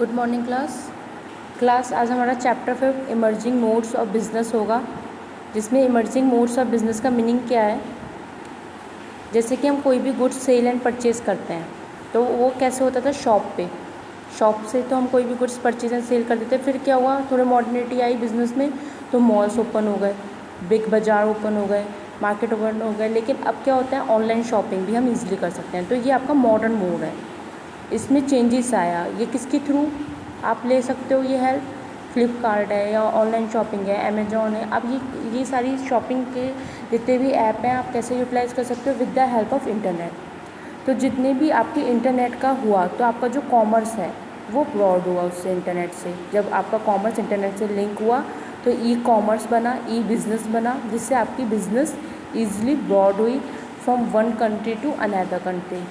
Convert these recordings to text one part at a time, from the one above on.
Good morning class आज हमारा chapter 5 emerging modes of business होगा, जिसमें इमर्जिंग मोड्स ऑफ बिज़नेस का मीनिंग क्या है। जैसे कि हम कोई भी गुड्स सेल एंड परचेज़ करते हैं तो वो कैसे होता था, शॉप से तो हम कोई भी गुड्स परचेज एंड सेल कर देते। फिर क्या हुआ, थोड़ी मॉडर्निटी आई बिज़नेस में, तो मॉल्स ओपन हो गए, बिग बाज़ार ओपन हो गए, मार्केट ओपन हो गए। लेकिन अब क्या होता है, ऑनलाइन शॉपिंग भी हम ईजिली कर सकते हैं। तो ये आपका मॉडर्न मोड है, इसमें चेंजेस आया। ये किसके थ्रू आप ले सकते हो ये हेल्प, फ्लिपकार्ट है या ऑनलाइन शॉपिंग है, अमेजोन है। अब ये सारी शॉपिंग के जितने भी ऐप हैं आप कैसे यूटिलाइज़ कर सकते हो, with the help of internet. तो जितने भी आपके इंटरनेट का हुआ तो आपका जो कॉमर्स है वो ब्रॉड हुआ उससे, इंटरनेट से। जब आपका कॉमर्स इंटरनेट से लिंक हुआ तो ई कॉमर्स बना, ई बिज़नेस बना, जिससे आपकी बिज़नेस ईजिली ब्रॉड हुई from one country to another country,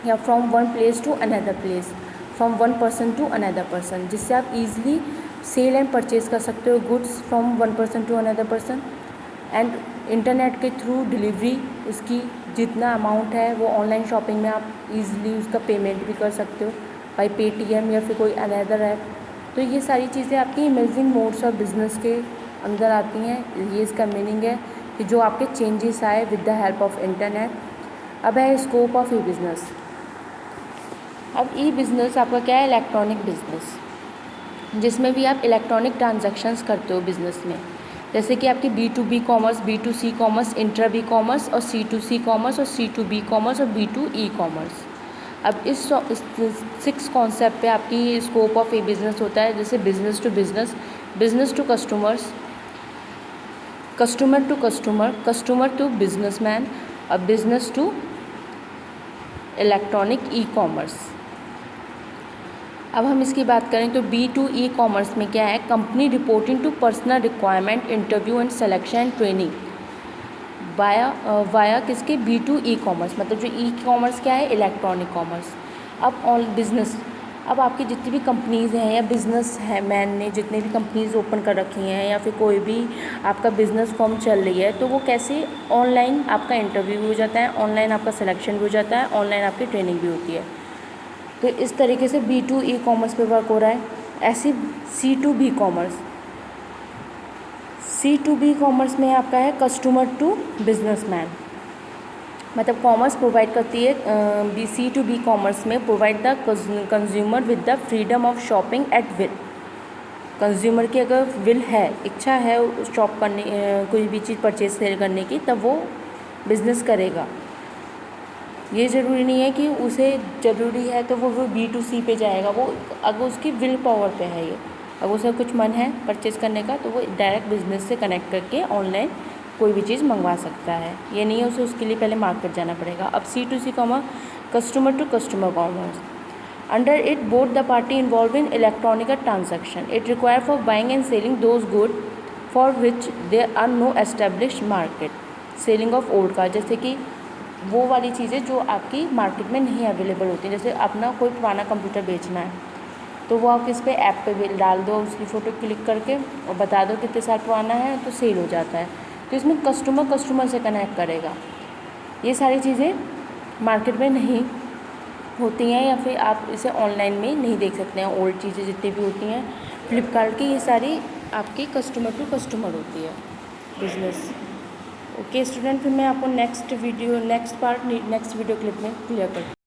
या from one place to another place, from one person to another person, जिससे आप ईजिली सेल एंड परचेज़ कर सकते हो goods from one person to another person. And internet के through delivery, उसकी जितना amount है वो ऑनलाइन शॉपिंग में आप इजीली उसका पेमेंट भी कर सकते हो बाई पेटीएम या फिर कोई अनदर ऐप। तो ये सारी चीज़ें आपकी इमर्जिंग मोड्स ऑफ बिज़नेस के अंदर आती हैं। ये इसका मीनिंग है कि जो आपके चेंजेस आए with the help of internet. अब है स्कोप ऑफ ई बिज़नेस। अब ई बिज़नेस आपका क्या है, इलेक्ट्रॉनिक बिज़नेस, जिसमें भी आप इलेक्ट्रॉनिक ट्रांजैक्शंस करते हो बिज़नेस में। जैसे कि आपकी B2B commerce, B2C commerce, intra B commerce और C2C कॉमर्स और C2B कॉमर्स और B2E कॉमर्स। अब इस 6 कॉन्सेप्ट पे आपकी स्कोप ऑफ ई बिज़नेस होता है। जैसे business to business, business to customers, customer to customer, customer to businessman और business to electronic e commerce. अब हम इसकी बात करें तो B2E कॉमर्स में क्या है, company reporting to personal requirement, interview and selection and training via किसके, B2E कॉमर्स। मतलब जो ई कॉमर्स क्या है, इलेक्ट्रॉनिक कॉमर्स। अब ऑन बिज़नेस, अब आपकी जितनी भी कंपनीज़ हैं या बिज़नेस है, मैन ने जितने भी कंपनीज़ ओपन कर रखी हैं या फिर कोई भी आपका बिज़नेस फॉर्म चल रही है, तो वो कैसे ऑनलाइन आपका इंटरव्यू भी हो जाता है, ऑनलाइन आपका सिलेक्शन भी हो जाता है, ऑनलाइन आपकी ट्रेनिंग भी होती है। तो इस तरीके से B2E कॉमर्स पे वर्क हो रहा है। ऐसी C2B कॉमर्स, C2B कॉमर्स में आपका है कस्टमर टू बिजनेसमैन। मतलब कॉमर्स प्रोवाइड करती है C2B कॉमर्स में provide the consumer with the freedom of shopping at will. Consumer की अगर विल है, इच्छा है शॉप करने, कोई भी चीज़ परचेज सेल करने की, तब वो बिज़नेस करेगा। ये ज़रूरी नहीं है कि उसे ज़रूरी है तो वो B2C पे जाएगा। वो अगर उसकी विल पावर पे है, ये अगर उसे कुछ मन है परचेज़ करने का तो वो डायरेक्ट बिज़नेस से कनेक्ट करके ऑनलाइन कोई भी चीज़ मंगवा सकता है। ये नहीं है उसे उसके लिए पहले मार्केट जाना पड़ेगा। अब C2C commerce, customer to customer commerce, under it both the party involve in electronic transaction, it require for buying and selling those good for which there are no established market, selling of old car. जैसे कि वो वाली चीज़ें जो आपकी market में नहीं available होती हैं। जैसे अपना कोई पुराना कंप्यूटर बेचना है तो वो आप किस पे, ऐप पे भी डाल दो, उसकी फ़ोटो क्लिक करके और बता दो कितने साल पुराना है, तो सेल हो जाता है। तो इसमें कस्टमर से कनेक्ट करेगा। ये सारी चीज़ें मार्केट में नहीं होती हैं या फिर आप इसे ऑनलाइन में नहीं देख सकते हैं। ओल्ड चीज़ें जितनी भी होती हैं फ्लिपकार्ट की, ये सारी आपकी कस्टमर टू कस्टमर होती है बिज़नेस। ओके स्टूडेंट, फिर मैं आपको नेक्स्ट वीडियो क्लिप में क्लियर करती हूँ।